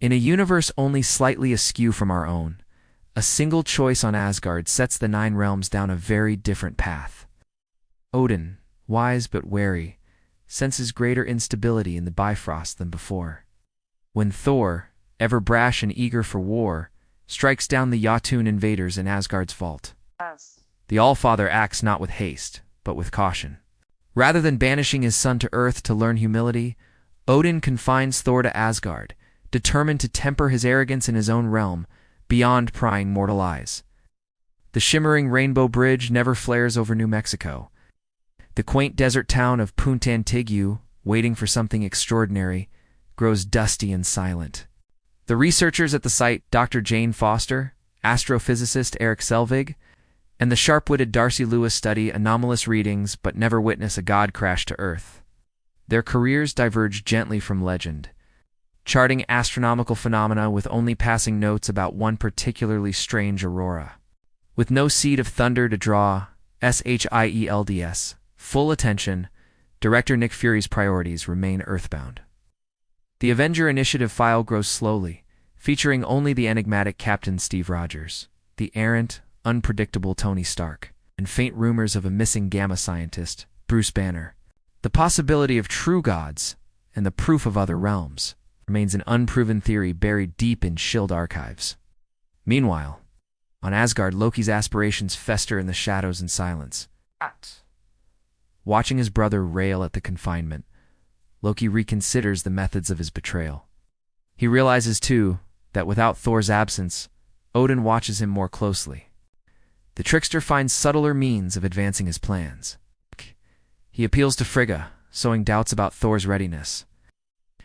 In a universe only slightly askew from our own, a single choice on Asgard sets the nine realms down a very different path. Odin, wise but wary, senses greater instability in the Bifrost than before. When Thor, ever brash and eager for war, strikes down the Jotun invaders in Asgard's vault, the Allfather acts not with haste, but with caution. Rather than banishing his son to Earth to learn humility, Odin confines Thor to Asgard, determined to temper his arrogance in his own realm, beyond prying mortal eyes. The shimmering rainbow bridge never flares over New Mexico. The quaint desert town of Punta Antigue, waiting for something extraordinary, grows dusty and silent. The researchers at the site, Dr. Jane Foster, astrophysicist Eric Selvig, and the sharp-witted Darcy Lewis study anomalous readings but never witness a god crash to Earth. Their careers diverge gently from legend, charting astronomical phenomena with only passing notes about one particularly strange aurora. With no seed of thunder to draw SHIELDS full attention, director Nick Fury's priorities remain earthbound. The Avenger Initiative file grows slowly, featuring only the enigmatic Captain Steve Rogers, the errant, unpredictable Tony Stark, and faint rumors of a missing Gamma scientist, Bruce Banner. The possibility of true gods and the proof of other realms remains an unproven theory buried deep in S.H.I.E.L.D. archives. Meanwhile, on Asgard, Loki's aspirations fester in the shadows and silence. Watching his brother rail at the confinement, Loki reconsiders the methods of his betrayal. He realizes, too, that without Thor's absence, Odin watches him more closely. The trickster finds subtler means of advancing his plans. He appeals to Frigga, sowing doubts about Thor's readiness,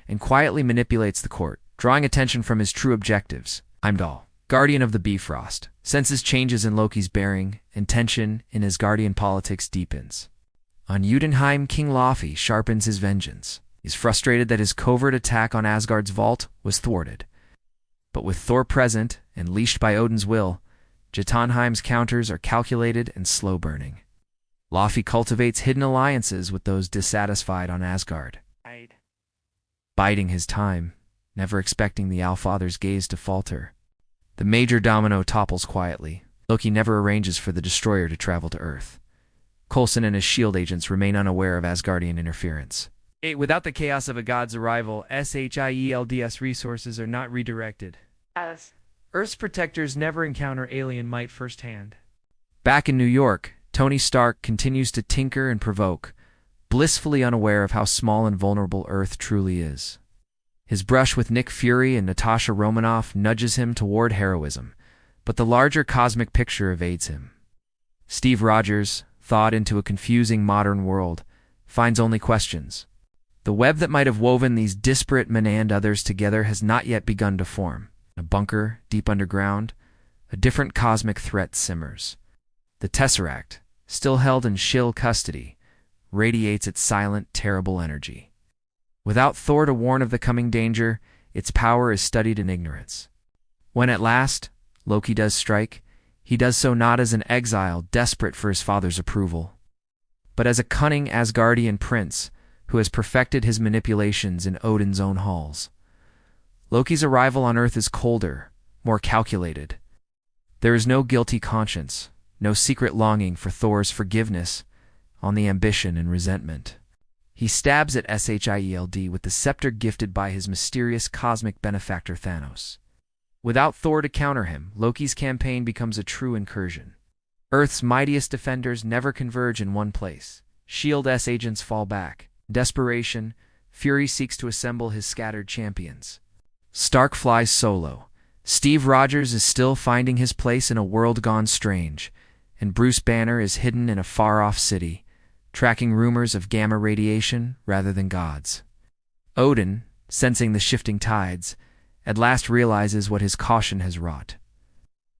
and quietly manipulates the court, drawing attention from his true objectives. Heimdall, guardian of the Bifrost, senses changes in Loki's bearing, and tension in Asgardian politics deepens. On Jotunheim, King Loki sharpens his vengeance. He's frustrated that his covert attack on Asgard's vault was thwarted. But with Thor present and leashed by Odin's will, Jotunheim's counters are calculated and slow-burning. Loki cultivates hidden alliances with those dissatisfied on Asgard, biding his time, never expecting the Allfather's gaze to falter. The major domino topples quietly. Loki never arranges for the Destroyer to travel to Earth. Coulson and his S.H.I.E.L.D. agents remain unaware of Asgardian interference. Without the chaos of a god's arrival, SHIELDS resources are not redirected. Earth's protectors never encounter alien might firsthand. Back in New York, Tony Stark continues to tinker and provoke, blissfully unaware of how small and vulnerable Earth truly is. His brush with Nick Fury and Natasha Romanoff nudges him toward heroism, but the larger cosmic picture evades him. Steve Rogers, thawed into a confusing modern world, finds only questions. The web that might have woven these disparate men and others together has not yet begun to form. In a bunker, deep underground, a different cosmic threat simmers. The Tesseract, still held in S.H.I.E.L.D. custody, radiates its silent, terrible energy. Without Thor to warn of the coming danger, its power is studied in ignorance. When at last Loki does strike, he does so not as an exile desperate for his father's approval, but as a cunning Asgardian prince who has perfected his manipulations in Odin's own halls. Loki's arrival on Earth is colder, more calculated. There is no guilty conscience, no secret longing for Thor's forgiveness, only ambition and resentment. He stabs at SHIELD with the scepter gifted by his mysterious cosmic benefactor Thanos. Without Thor to counter him, Loki's campaign becomes a true incursion. Earth's mightiest defenders never converge in one place. S.H.I.E.L.D.'s agents fall back. In desperation, Fury seeks to assemble his scattered champions. Stark flies solo. Steve Rogers is still finding his place in a world gone strange, and Bruce Banner is hidden in a far-off city, tracking rumors of gamma radiation rather than gods. Odin, sensing the shifting tides, at last realizes what his caution has wrought.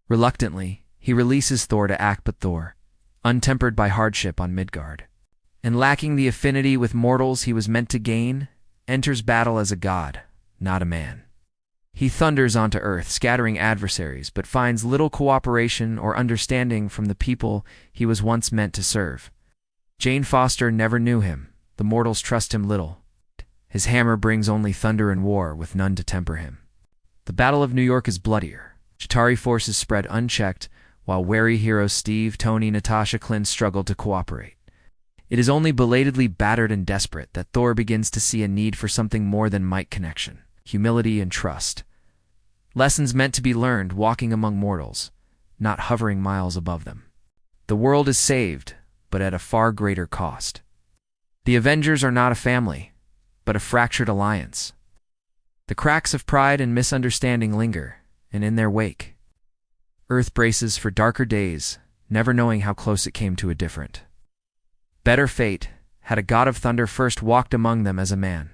Reluctantly, he releases Thor to act but Thor, untempered by hardship on Midgard, and lacking the affinity with mortals he was meant to gain, enters battle as a god, not a man. He thunders onto Earth, scattering adversaries, but finds little cooperation or understanding from the people he was once meant to serve. Jane Foster never knew him. The mortals trust him little. His hammer brings only thunder and war, with none to temper him. The Battle of New York is bloodier. Chitauri forces spread unchecked, while wary heroes Steve, Tony, Natasha, Clint struggle to cooperate. It is only belatedly battered and desperate that Thor begins to see a need for something more than might connection, humility and trust. Lessons meant to be learned walking among mortals, not hovering miles above them. The world is saved, but at a far greater cost. The Avengers are not a family, but a fractured alliance. The cracks of pride and misunderstanding linger, and in their wake, Earth braces for darker days, never knowing how close it came to a different, better fate had a god of thunder first walked among them as a man.